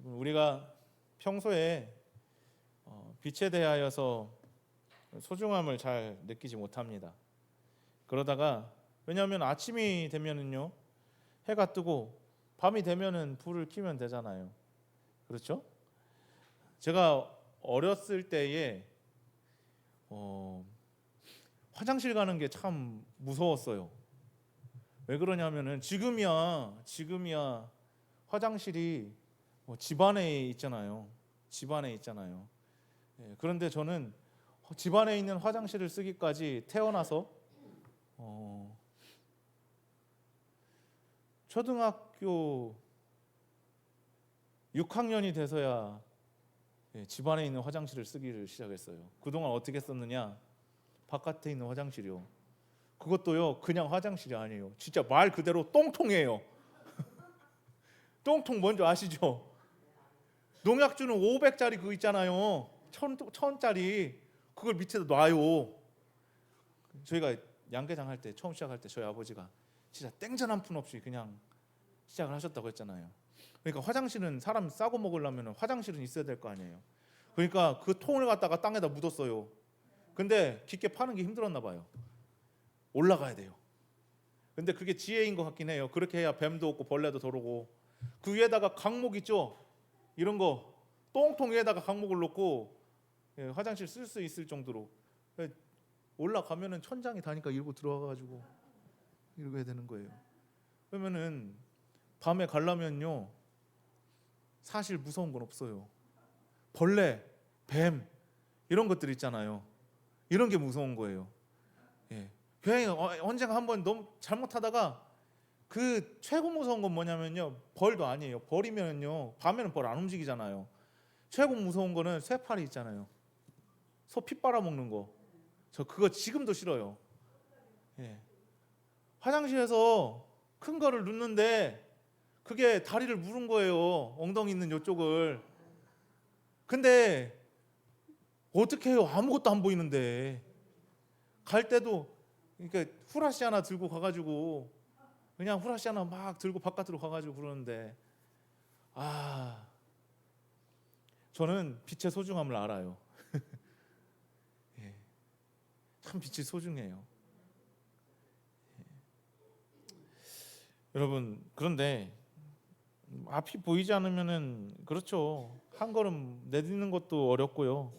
우리가 평소에 빛에 대하여서 소중함을 잘 느끼지 못합니다. 그러다가 왜냐하면 아침이 되면은요 해가 뜨고 밤이 되면은 불을 켜면 되잖아요. 그렇죠? 제가 어렸을 때에 화장실 가는 게 참 무서웠어요. 왜 그러냐면은 지금이야 화장실이 집 안에 있잖아요. 집 안에 있잖아요. 예, 그런데 저는 집 안에 있는 화장실을 쓰기까지 태어나서 초등학교 6학년이 돼서야 집 안에 있는 화장실을 쓰기를 시작했어요. 그동안 어떻게 썼느냐? 바깥에 있는 화장실이요. 그것도요 그냥 화장실이 아니에요. 진짜 말 그대로 똥통이에요. 똥통 뭔지 아시죠? 농약 주는 500짜리 그거 있잖아요. 1000짜리 그걸 밑에다 놔요. 저희가 양계장 할 때 처음 시작할 때 저희 아버지가 진짜 땡전 한 푼 없이 그냥 시작을 하셨다고 했잖아요. 그러니까 화장실은 사람 싸고 먹으려면 화장실은 있어야 될 거 아니에요. 그러니까 그 통을 갖다가 땅에다 묻었어요. 근데 깊게 파는 게 힘들었나 봐요. 올라가야 돼요. 근데 그게 지혜인 것 같긴 해요. 그렇게 해야 뱀도 없고 벌레도 덜 오고. 그 위에다가 강목 있죠? 이런 거 똥통 위에다가 강목을 놓고 화장실 쓸 수 있을 정도로 올라가면은 천장이 다니까 이러고 들어와가지고 이러고 해야 되는 거예요. 그러면은 밤에 가려면요 사실 무서운 건 없어요. 벌레, 뱀 이런 것들 있잖아요. 이런 게 무서운 거예요. 예. 그냥 언젠가 한번 너무 잘못하다가 그 최고 무서운 건 뭐냐면요 벌도 아니에요. 벌이면요 밤에는 벌 안 움직이잖아요. 최고 무서운 거는 쇠파리 있잖아요. 소 피 빨아먹는 거. 저 그거 지금도 싫어요. 예. 화장실에서 큰 거를 눕는데 그게 다리를 물은 거예요. 엉덩이 있는 이쪽을. 근데 어떻게 해요? 아무것도 안 보이는데. 갈 때도 그러니까 후라시 하나 들고 가가지고 그냥 후라시 하나 막 들고 바깥으로 가가지고 그러는데 저는 빛의 소중함을 알아요. 예. 참 빛이 소중해요. 여러분 그런데 앞이 보이지 않으면은 그렇죠. 한 걸음 내딛는 것도 어렵고요.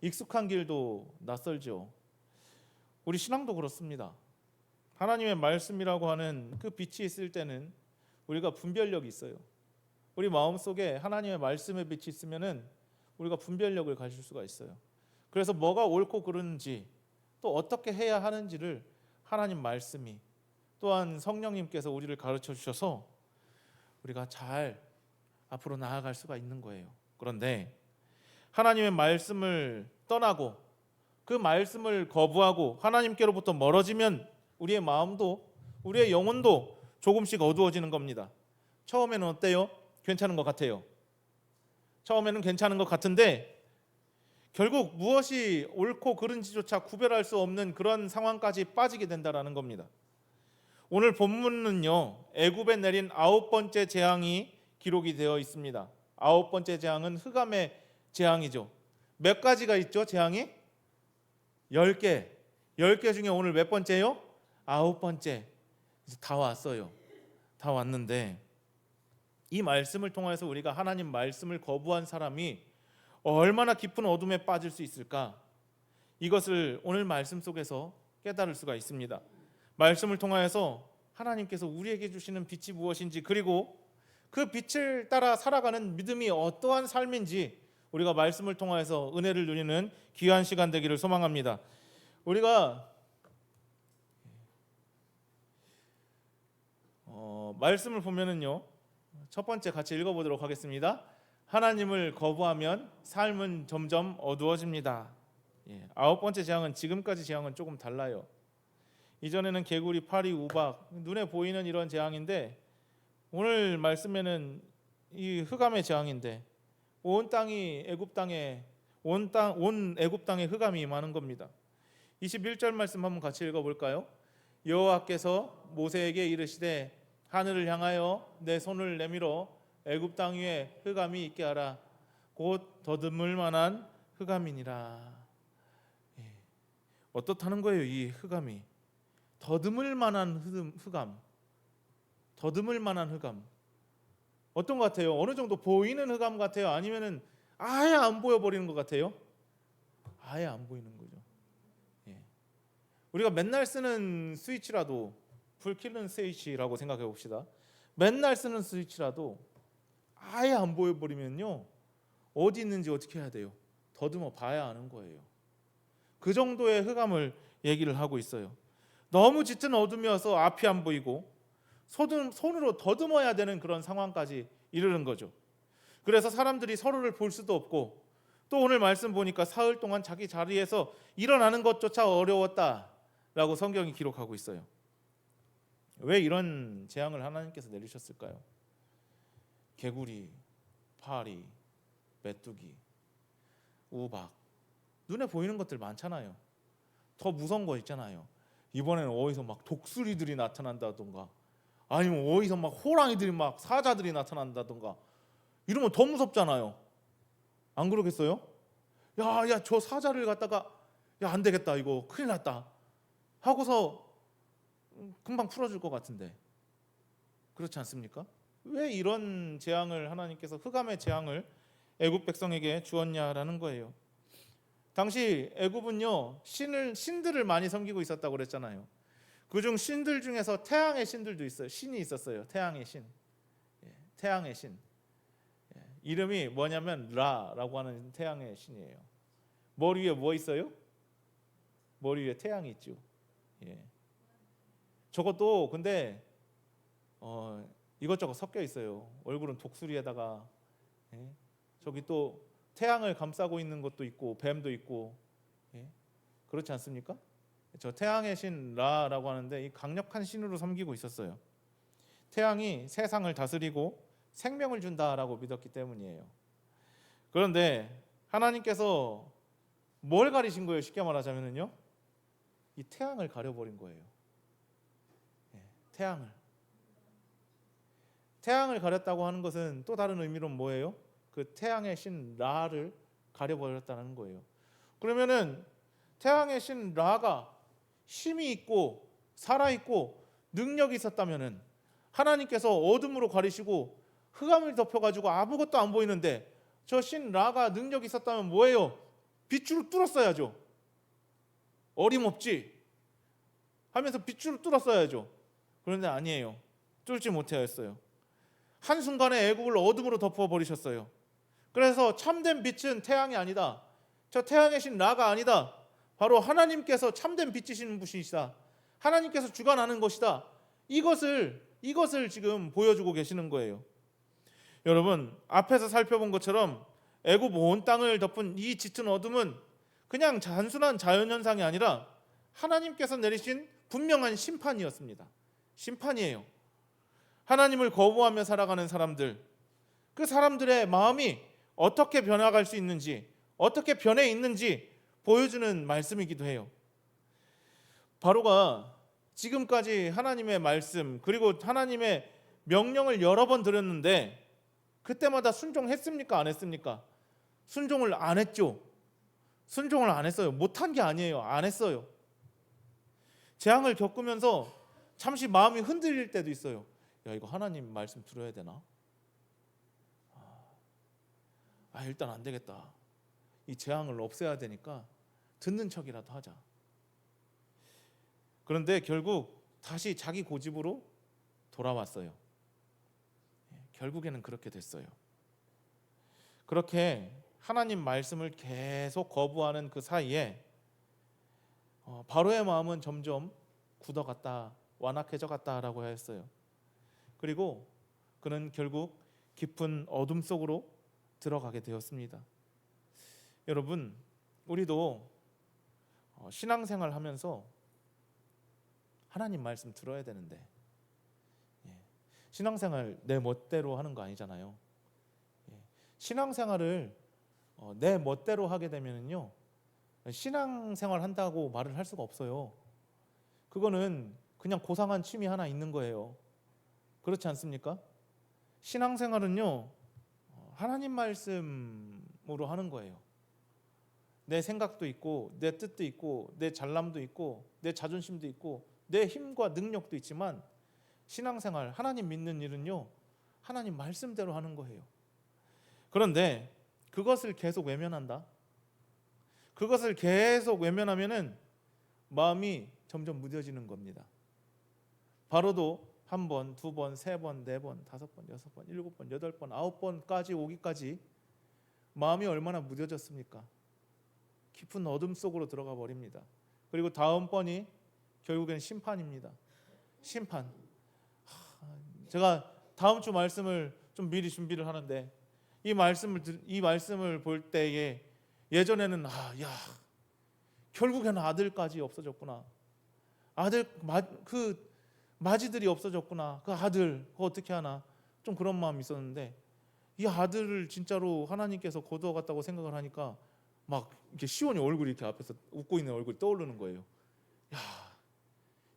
익숙한 길도 낯설죠. 우리 신앙도 그렇습니다. 하나님의 말씀이라고 하는 그 빛이 있을 때는 우리가 분별력이 있어요. 우리 마음속에 하나님의 말씀의 빛이 있으면은 우리가 분별력을 가질 수가 있어요. 그래서 뭐가 옳고 그르는지 또 어떻게 해야 하는지를 하나님 말씀이 또한 성령님께서 우리를 가르쳐 주셔서 우리가 잘 앞으로 나아갈 수가 있는 거예요. 그런데 하나님의 말씀을 떠나고 그 말씀을 거부하고 하나님께로부터 멀어지면 우리의 마음도 우리의 영혼도 조금씩 어두워지는 겁니다. 처음에는 어때요? 괜찮은 것 같아요. 처음에는 괜찮은 것 같은데 결국 무엇이 옳고 그른지조차 구별할 수 없는 그런 상황까지 빠지게 된다라는 겁니다. 오늘 본문은요 애굽에 내린 9번째 재앙이 기록이 되어 있습니다. 9번째 재앙은 흑암의 재앙이죠. 몇 가지가 있죠 재앙이? 10개. 10개 중에 오늘 몇 번째요? 9번째. 다 왔어요. 다 왔는데 이 말씀을 통해서 우리가 하나님 말씀을 거부한 사람이 얼마나 깊은 어둠에 빠질 수 있을까? 이것을 오늘 말씀 속에서 깨달을 수가 있습니다. 말씀을 통하여서 하나님께서 우리에게 주시는 빛이 무엇인지 그리고 그 빛을 따라 살아가는 믿음이 어떠한 삶인지 우리가 말씀을 통하여서 은혜를 누리는 귀한 시간 되기를 소망합니다. 우리가 말씀을 보면은요 첫 번째 같이 읽어보도록 하겠습니다. 하나님을 거부하면 삶은 점점 어두워집니다. 9번째 재앙은 지금까지 재앙은 조금 달라요. 이전에는 개구리, 파리, 우박 눈에 보이는 이런 재앙인데 오늘 말씀에는 이 흑암의 재앙인데 온 땅이 애굽 땅에 온 애굽 땅에 흑암이 임하는 겁니다. 21절 말씀 한번 같이 읽어볼까요? 여호와께서 모세에게 이르시되 하늘을 향하여 내 손을 내밀어 애굽 땅 위에 흑암이 있게 하라. 곧 더듬을 만한 흑암이니라. 예. 어떻다는 거예요, 이 흑암이? 더듬을 만한 흑암. 더듬을 만한 흑암. 어떤 것 같아요? 어느 정도 보이는 흑암 같아요? 아니면은 아예 안 보여 버리는 것 같아요? 아예 안 보이는 거죠. 예. 우리가 맨날 쓰는 스위치라도, 불 켜는 스위치라고 생각해 봅시다. 맨날 쓰는 스위치라도 아예 안 보여 버리면요, 어디 있는지 어떻게 해야 돼요? 더듬어 봐야 하는 거예요. 그 정도의 흑암을 얘기를 하고 있어요. 너무 짙은 어둠이어서 앞이 안 보이고 손으로 더듬어야 되는 그런 상황까지 이르는 거죠. 그래서 사람들이 서로를 볼 수도 없고, 또 오늘 말씀 보니까 사흘 동안 자기 자리에서 일어나는 것조차 어려웠다라고 성경이 기록하고 있어요. 왜 이런 재앙을 하나님께서 내리셨을까요? 개구리, 파리, 메뚜기, 우박, 눈에 보이는 것들 많잖아요. 더 무서운 거 있잖아요. 이번에는 어디서 막 독수리들이 나타난다던가, 아니면 어디서 막 호랑이들이, 막 사자들이 나타난다던가, 이러면 더 무섭잖아요. 안 그러겠어요? 야, 저 사자를 갖다가 안 되겠다, 이거 큰일 났다 하고서 금방 풀어줄 것 같은데, 그렇지 않습니까? 왜 이런 재앙을 하나님께서, 흑암의 재앙을 애굽 백성에게 주었냐라는 거예요. 당시 애굽은요, 신들을 많이 섬기고 있었다고 그랬잖아요. 그중 신들 중에서 태양의 신들도 있어요. 신이 있었어요. 태양의 신. 태양의 신. 이름이 뭐냐면 라라고 하는 태양의 신이에요. 머리 위에 뭐 있어요? 머리 위에 태양이 있죠. 저것도 근데 이것저것 섞여 있어요. 얼굴은 독수리에다가, 저기 또 태양을 감싸고 있는 것도 있고 뱀도 있고, 그렇지 않습니까? 저 태양의 신 라라고 하는데, 이 강력한 신으로 섬기고 있었어요. 태양이 세상을 다스리고 생명을 준다라고 믿었기 때문이에요. 그런데 하나님께서 뭘 가리신 거예요? 쉽게 말하자면요, 이 태양을 가려버린 거예요. 태양을 가렸다고 하는 것은 또 다른 의미로는 뭐예요? 그 태양의 신 라를 가려버렸다는 거예요. 그러면은 태양의 신 라가 힘이 있고 살아있고 능력이 있었다면은, 하나님께서 어둠으로 가리시고 흑암을 덮여가지고 아무것도 안 보이는데, 저 신 라가 능력이 있었다면 뭐예요? 빛으로 뚫었어야죠. 어림없지 하면서 빛으로 뚫었어야죠. 그런데 아니에요. 뚫지 못하였어요. 한순간에 애국을 어둠으로 덮어버리셨어요. 그래서 참된 빛은 태양이 아니다, 저 태양의 신 라가 아니다, 바로 하나님께서 참된 빛이신 분이시다, 하나님께서 주관하는 것이다, 이것을 지금 보여주고 계시는 거예요. 여러분, 앞에서 살펴본 것처럼 애굽 온 땅을 덮은 이 짙은 어둠은 그냥 단순한 자연현상이 아니라 하나님께서 내리신 분명한 심판이었습니다. 심판이에요. 하나님을 거부하며 살아가는 사람들, 그 사람들의 마음이 어떻게 변화갈 수 있는지, 어떻게 변해 있는지 보여주는 말씀이기도 해요. 바로가 지금까지 하나님의 말씀, 그리고 하나님의 명령을 여러 번 들었는데 그때마다 순종했습니까? 안 했습니까? 순종을 안 했죠. 순종을 안 했어요. 못한 게 아니에요. 안 했어요. 재앙을 겪으면서 잠시 마음이 흔들릴 때도 있어요. 야, 이거 하나님 말씀 들어야 되나? 일단 안 되겠다. 이 재앙을 없애야 되니까 듣는 척이라도 하자. 그런데 결국 다시 자기 고집으로 돌아왔어요. 결국에는 그렇게 됐어요. 그렇게 하나님 말씀을 계속 거부하는 그 사이에 바로의 마음은 점점 굳어갔다, 완악해져 갔다라고 했어요. 그리고 그는 결국 깊은 어둠 속으로 들어가게 되었습니다. 여러분, 우리도 신앙생활 하면서 하나님 말씀 들어야 되는데, 신앙생활 내 멋대로 하는 거 아니잖아요. 신앙생활을 내 멋대로 하게 되면요, 신앙생활 한다고 말을 할 수가 없어요. 그거는 그냥 고상한 취미 하나 있는 거예요. 그렇지 않습니까? 신앙생활은요, 하나님 말씀으로 하는 거예요. 내 생각도 있고, 내 뜻도 있고, 내 잘남도 있고, 내 자존심도 있고, 내 힘과 능력도 있지만 신앙생활, 하나님 믿는 일은요, 하나님 말씀대로 하는 거예요. 그런데 그것을 계속 외면한다. 그것을 계속 외면하면은 마음이 점점 무뎌지는 겁니다. 바로도 한 번, 두 번, 세 번, 네 번, 다섯 번, 여섯 번, 일곱 번, 여덟 번, 아홉 번까지 오기까지 마음이 얼마나 무뎌졌습니까? 깊은 어둠 속으로 들어가 버립니다. 그리고 다음 번이 결국엔 심판입니다. 심판. 제가 다음 주 말씀을 좀 미리 준비를 하는데 이 말씀을 볼 때에 예전에는 결국에는 아들까지 없어졌구나. 그 마지들이 없어졌구나. 그 아들 그거 어떻게 하나 좀 그런 마음이 있었는데 이 아들을 진짜로 하나님께서 거두어갔다고 생각을 하니까 막 이렇게 시온이 얼굴이 이렇게 앞에서 웃고 있는 얼굴이 떠오르는 거예요. 야,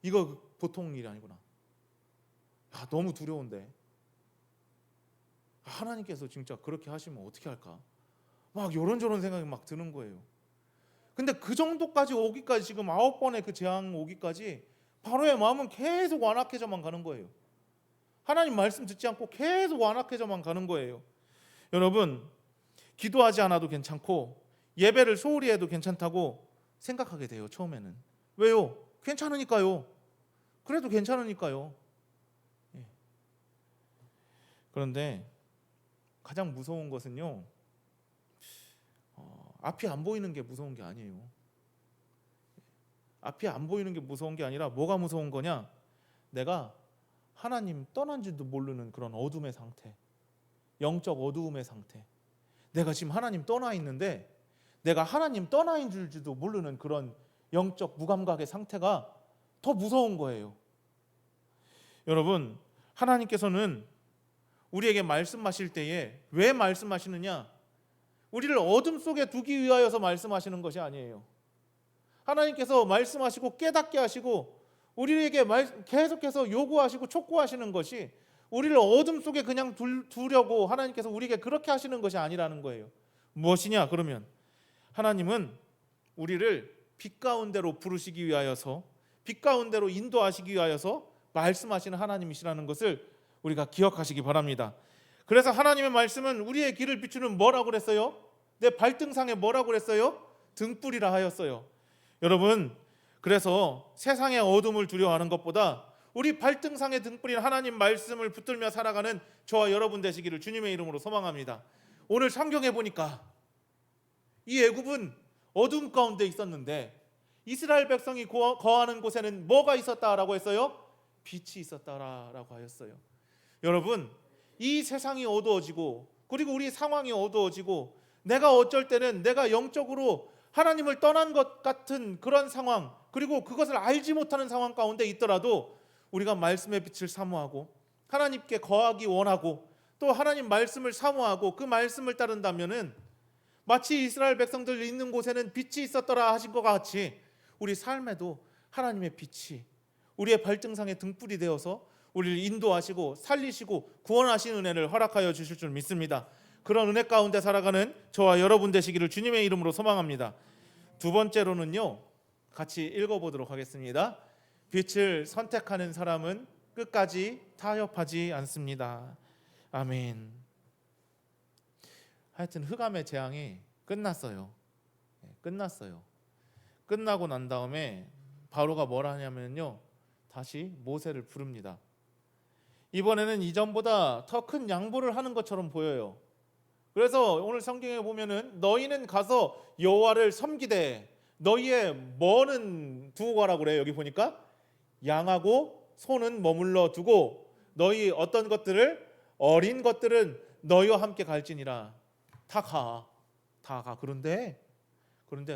이거 보통 일이 아니구나. 야, 너무 두려운데 하나님께서 진짜 그렇게 하시면 어떻게 할까? 막 이런저런 생각이 막 드는 거예요. 근데 그 정도까지 오기까지 지금 9번의 그 재앙 오기까지 바로의 마음은 계속 완악해져만 가는 거예요. 하나님 말씀 듣지 않고 계속 완악해져만 가는 거예요. 여러분, 기도하지 않아도 괜찮고 예배를 소홀히 해도 괜찮다고 생각하게 돼요. 처음에는. 왜요? 괜찮으니까요. 그래도 괜찮으니까요. 그런데 가장 무서운 것은요, 앞이 안 보이는 게 무서운 게 아니에요. 앞이 안 보이는 게 무서운 게 아니라 뭐가 무서운 거냐? 내가 하나님 떠난지도 모르는 그런 어둠의 상태, 영적 어두움의 상태. 내가 지금 하나님 떠나 있는데 내가 하나님 떠나 있는 줄도 모르는 그런 영적 무감각의 상태가 더 무서운 거예요. 여러분, 하나님께서는 우리에게 말씀하실 때에 왜 말씀하시느냐? 우리를 어둠 속에 두기 위하여서 말씀하시는 것이 아니에요. 하나님께서 말씀하시고 깨닫게 하시고 우리에게 계속해서 요구하시고 촉구하시는 것이 우리를 어둠 속에 그냥 두려고 하나님께서 우리에게 그렇게 하시는 것이 아니라는 거예요. 무엇이냐? 그러면 하나님은 우리를 빛 가운데로 부르시기 위하여서, 빛 가운데로 인도하시기 위하여서 말씀하시는 하나님이시라는 것을 우리가 기억하시기 바랍니다. 그래서 하나님의 말씀은 우리의 길을 비추는 뭐라고 그랬어요? 내 발등상에 뭐라고 그랬어요? 등불이라 하였어요. 여러분, 그래서 세상의 어둠을 두려워하는 것보다 우리 발등상의 등불인 하나님 말씀을 붙들며 살아가는 저와 여러분 되시기를 주님의 이름으로 소망합니다. 오늘 성경에 보니까 이 애굽은 어둠 가운데 있었는데 이스라엘 백성이 거하는 곳에는 뭐가 있었다라고 했어요? 빛이 있었다라고 하였어요. 여러분, 이 세상이 어두워지고 그리고 우리 상황이 어두워지고 내가 어쩔 때는 내가 영적으로 하나님을 떠난 것 같은 그런 상황, 그리고 그것을 알지 못하는 상황 가운데 있더라도 우리가 말씀의 빛을 사모하고 하나님께 거하기 원하고 또 하나님 말씀을 사모하고 그 말씀을 따른다면은 마치 이스라엘 백성들 있는 곳에는 빛이 있었더라 하신 것 같이 우리 삶에도 하나님의 빛이 우리의 발등상의 등불이 되어서 우리를 인도하시고 살리시고 구원하시는 은혜를 허락하여 주실 줄 믿습니다. 그런 은혜 가운데 살아가는 저와 여러분 되시기를 주님의 이름으로 소망합니다. 두 번째로는요, 같이 읽어보도록 하겠습니다. 빛을 선택하는 사람은 끝까지 타협하지 않습니다. 아멘. 하여튼 흑암의 재앙이 끝났어요. 끝났어요. 끝나고 난 다음에 바로가 뭘 하냐면요, 다시 모세를 부릅니다. 이번에는 이전보다 더 큰 양보를 하는 것처럼 보여요. 그래서 오늘 성경에 보면은 너희는 가서 여호와를 섬기되 너희의 뭐는 두고 가라고 그래요. 여기 보니까 양하고 소는 머물러 두고 너희 어떤 것들을 어린 것들은 너희와 함께 갈지니라. 다 가. 그런데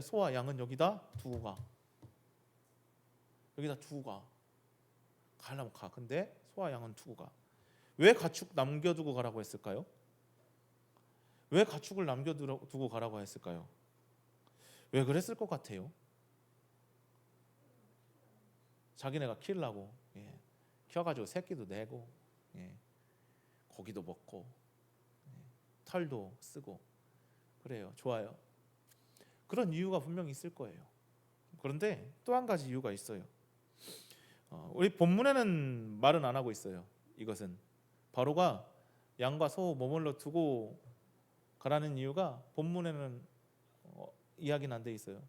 소와 양은 여기다 두고 가. 여기다 두고 가. 가려면 가. 근데 소와 양은 두고 가. 왜 가축 남겨두고 가라고 했을까요? 왜 가축을 남겨두고 가라고 했을까요? 왜 그랬을 것 같아요? 자기네가 키우려고 키워가지고 새끼도 내고 고기도 먹고 털도 쓰고 그래요. 좋아요. 그런 이유가 분명히 있을 거예요. 그런데 또 한 가지 이유가 있어요. 우리 본문에는 말은 안 하고 있어요. 이것은 바로가 양과 소 머물러 두고 가라는 이유가 본문에는 이야기는 안 돼 있어요.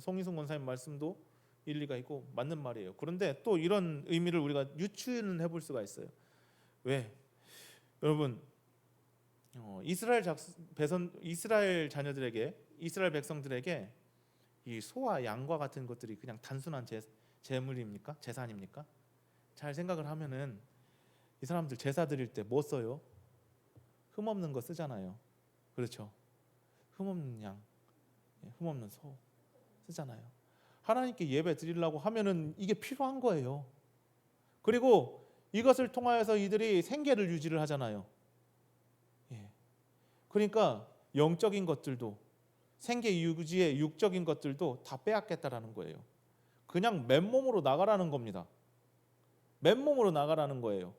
송희순 권사님 말씀도 일리가 있고 맞는 말이에요. 그런데 또 이런 의미를 우리가 유추는 해볼 수가 있어요. 왜? 여러분 이스라엘 자녀들에게 이스라엘 백성들에게 이 소와 양과 같은 것들이 그냥 단순한 재물입니까? 재산입니까? 잘 생각을 하면은 이 사람들 제사 드릴 때 뭐 써요? 흠없는 거 쓰잖아요. 그렇죠? 흠없는 양, 흠없는 소 쓰잖아요. 하나님께 예배 드리려고 하면은 이게 필요한 거예요. 그리고 이것을 통하여서 이들이 생계를 유지를 하잖아요. 그러니까 영적인 것들도 생계 유지의 육적인 것들도 다 빼앗겠다라는 거예요. 그냥 맨몸으로 나가라는 겁니다. 맨몸으로 나가라는 거예요.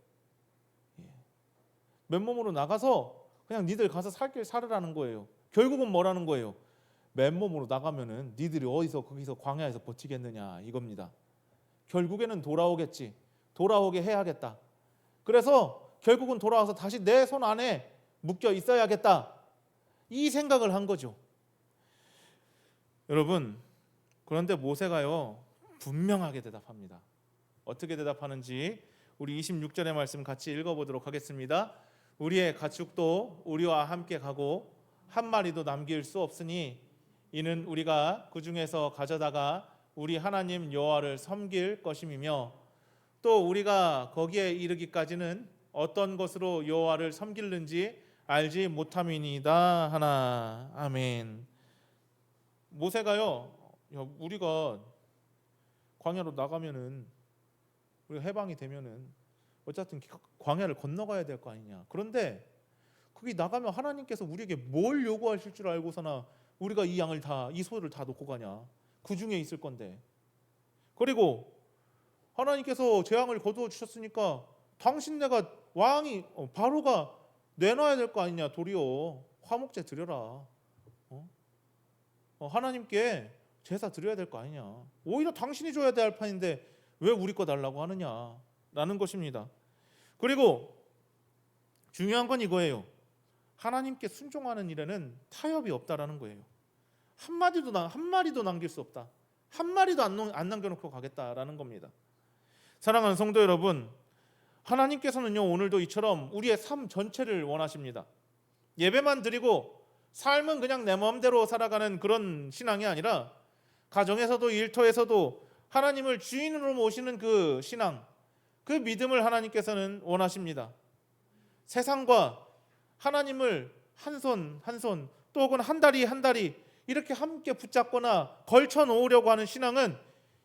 맨몸으로 나가서 그냥 니들 가서 살 길 살으라는 거예요. 결국은 뭐라는 거예요? 맨몸으로 나가면은 니들이 어디서 거기서 광야에서 버티겠느냐 이겁니다. 결국에는 돌아오겠지. 돌아오게 해야겠다. 그래서 결국은 돌아와서 다시 내 손 안에 묶여 있어야겠다. 이 생각을 한 거죠. 여러분, 그런데 모세가요 분명하게 대답합니다. 어떻게 대답하는지 우리 26절의 말씀 같이 읽어보도록 하겠습니다. 우리의 가축도 우리와 함께 가고 한 마리도 남길 수 없으니 이는 우리가 그 중에서 가져다가 우리 하나님 여호와를 섬길 것임이며 또 우리가 거기에 이르기까지는 어떤 것으로 여호와를 섬길는지 알지 못함이니이다 하나. 아멘. 모세가요 우리가 광야로 나가면은 우리가 해방이 되면은 어쨌든 광야를 건너가야 될 거 아니냐. 그런데 거기 나가면 하나님께서 우리에게 뭘 요구하실 줄 알고서나 우리가 이 양을 다, 이 소를 다 놓고 가냐. 그 중에 있을 건데. 그리고 하나님께서 재앙을 거두어 주셨으니까 당신네가 왕이 바로가 내놔야 될 거 아니냐. 도리어 화목제 드려라. 하나님께 제사 드려야 될 거 아니냐. 오히려 당신이 줘야 될 판인데 왜 우리 거 달라고 하느냐라는 것입니다. 그리고 중요한 건 이거예요. 하나님께 순종하는 일에는 타협이 없다라는 거예요. 한 마리도 남길 수 없다. 한 마리도 안 남겨놓고 가겠다라는 겁니다. 사랑하는 성도 여러분, 하나님께서는요 오늘도 이처럼 우리의 삶 전체를 원하십니다. 예배만 드리고 삶은 그냥 내 마음대로 살아가는 그런 신앙이 아니라 가정에서도 일터에서도 하나님을 주인으로 모시는 그 신앙, 그 믿음을 하나님께서는 원하십니다. 세상과 하나님을 한 손 한 손 또 혹은 한 다리 한 다리 이렇게 함께 붙잡거나 걸쳐 놓으려고 하는 신앙은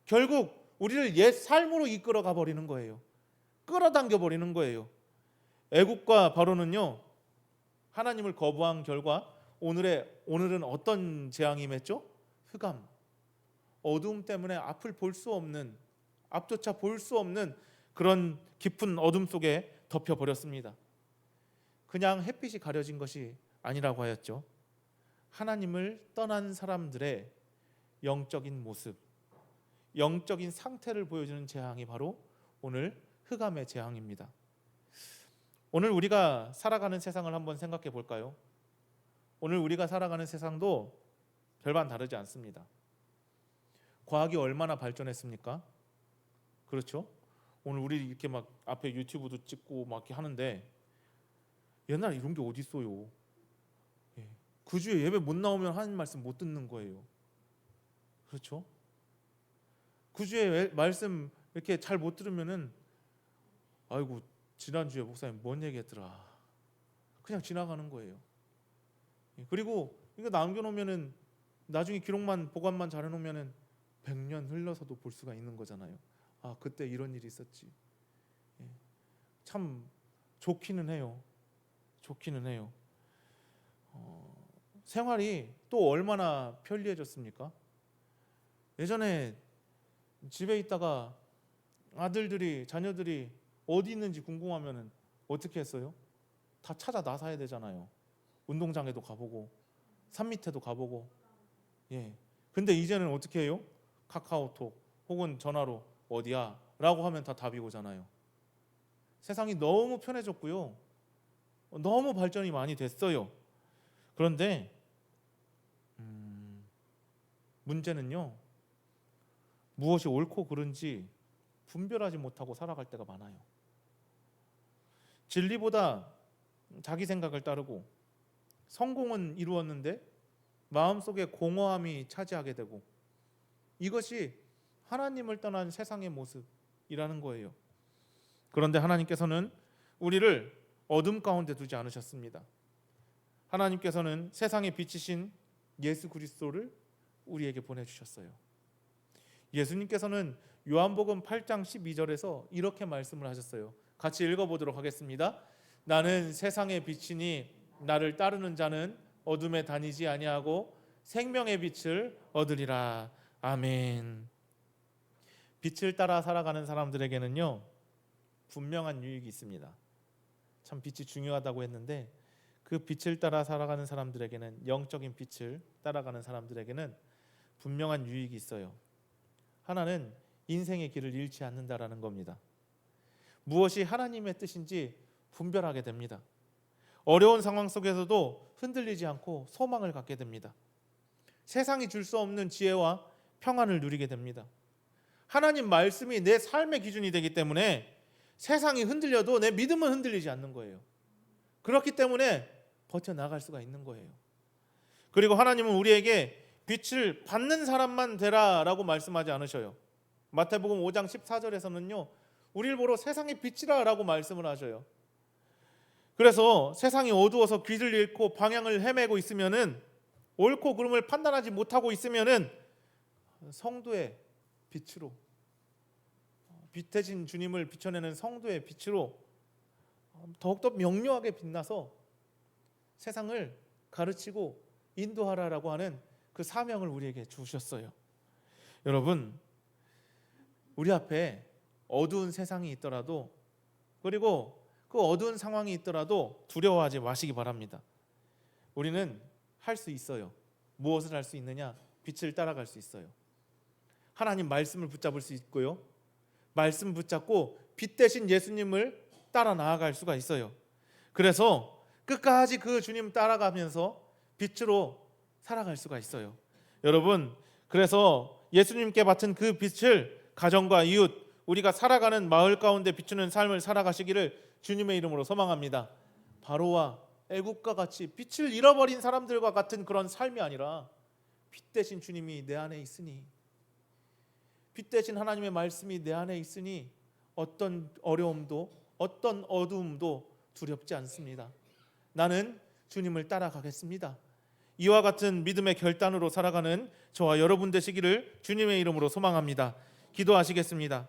결국 우리를 옛 삶으로 이끌어가 버리는 거예요. 끌어당겨 버리는 거예요. 애국과 바로는요 하나님을 거부한 결과 오늘은 어떤 재앙이 맺죠? 흑암, 어두움 때문에 앞을 볼 수 없는, 앞조차 볼 수 없는 그런 깊은 어둠 속에 덮여 버렸습니다. 그냥 햇빛이 가려진 것이 아니라고 하였죠. 하나님을 떠난 사람들의 영적인 모습, 영적인 상태를 보여주는 재앙이 바로 오늘 흑암의 재앙입니다. 오늘 우리가 살아가는 세상을 한번 생각해 볼까요? 오늘 우리가 살아가는 세상도 별반 다르지 않습니다. 과학이 얼마나 발전했습니까? 그렇죠? 오늘 우리 이렇게 막 앞에 유튜브도 찍고 막 이렇게 하는데 옛날에 이런 게 어디 있어요? 그 주에 예배 못 나오면 하나님 말씀 못 듣는 거예요. 그렇죠? 그 주에 말씀 이렇게 잘 못 들으면은 아이고 지난주에 목사님 뭔 얘기했더라. 그냥 지나가는 거예요. 그리고 이거 남겨놓으면은 나중에 기록만 보관만 잘해놓으면은 100년 흘러서도 볼 수가 있는 거잖아요. 아 그때 이런 일이 있었지. 참 좋기는 해요. 좋기는 해요. 생활이 또 얼마나 편리해졌습니까? 예전에 집에 있다가 자녀들이 어디 있는지 궁금하면은 어떻게 했어요? 다 찾아 나서야 되잖아요. 운동장에도 가보고 산 밑에도 가보고. 예. 근데 이제는 어떻게 해요? 카카오톡 혹은 전화로 어디야? 라고 하면 다 답이 오잖아요. 세상이 너무 편해졌고요. 너무 발전이 많이 됐어요. 그런데 문제는요, 무엇이 옳고 그른지 분별하지 못하고 살아갈 때가 많아요. 진리보다 자기 생각을 따르고 성공은 이루었는데 마음속에 공허함이 차지하게 되고, 이것이 하나님을 떠난 세상의 모습이라는 거예요. 그런데 하나님께서는 우리를 어둠 가운데 두지 않으셨습니다. 하나님께서는 세상의 빛이신 예수 그리스도를 우리에게 보내주셨어요. 예수님께서는 요한복음 8장 12절에서 이렇게 말씀을 하셨어요. 같이 읽어보도록 하겠습니다. 나는 세상의 빛이니 나를 따르는 자는 어둠에 다니지 아니하고 생명의 빛을 얻으리라. 아멘. 빛을 따라 살아가는 사람들에게는요, 분명한 유익이 있습니다. 참 빛이 중요하다고 했는데, 그 빛을 따라 살아가는 사람들에게는, 영적인 빛을 따라가는 사람들에게는 분명한 유익이 있어요. 하나는 인생의 길을 잃지 않는다라는 겁니다. 무엇이 하나님의 뜻인지 분별하게 됩니다. 어려운 상황 속에서도 흔들리지 않고 소망을 갖게 됩니다. 세상이 줄 수 없는 지혜와 평안을 누리게 됩니다. 하나님 말씀이 내 삶의 기준이 되기 때문에 세상이 흔들려도 내 믿음은 흔들리지 않는 거예요. 그렇기 때문에 버텨나갈 수가 있는 거예요. 그리고 하나님은 우리에게 빛을 받는 사람만 되라라고 말씀하지 않으셔요. 마태복음 5장 14절에서는요, 우리를 보러 세상의 빛이라라고 말씀을 하셔요. 그래서 세상이 어두워서 귀를 잃고 방향을 헤매고 있으면은, 옳고 그름을 판단하지 못하고 있으면은 성도의 빛으로, 빛 대신 주님을 비춰내는 성도의 빛으로 더욱더 명료하게 빛나서 세상을 가르치고 인도하라라고 하는 그 사명을 우리에게 주셨어요. 여러분, 우리 앞에 어두운 세상이 있더라도, 그리고 그 어두운 상황이 있더라도 두려워하지 마시기 바랍니다. 우리는 할 수 있어요. 무엇을 할 수 있느냐? 빛을 따라갈 수 있어요. 하나님 말씀을 붙잡을 수 있고요, 말씀 붙잡고 빛 대신 예수님을 따라 나아갈 수가 있어요. 그래서 끝까지 그 주님 따라가면서 빛으로 살아갈 수가 있어요. 여러분, 그래서 예수님께 맡은 그 빛을 가정과 이웃, 우리가 살아가는 마을 가운데 비추는 삶을 살아가시기를 주님의 이름으로 소망합니다. 바로와 애국과 같이 빛을 잃어버린 사람들과 같은 그런 삶이 아니라, 빛 대신 주님이 내 안에 있으니, 빛 대신 하나님의 말씀이 내 안에 있으니 어떤 어려움도 어떤 어두움도 두렵지 않습니다. 나는 주님을 따라가겠습니다. 이와 같은 믿음의 결단으로 살아가는 저와 여러분 되시기를 주님의 이름으로 소망합니다. 기도하시겠습니다.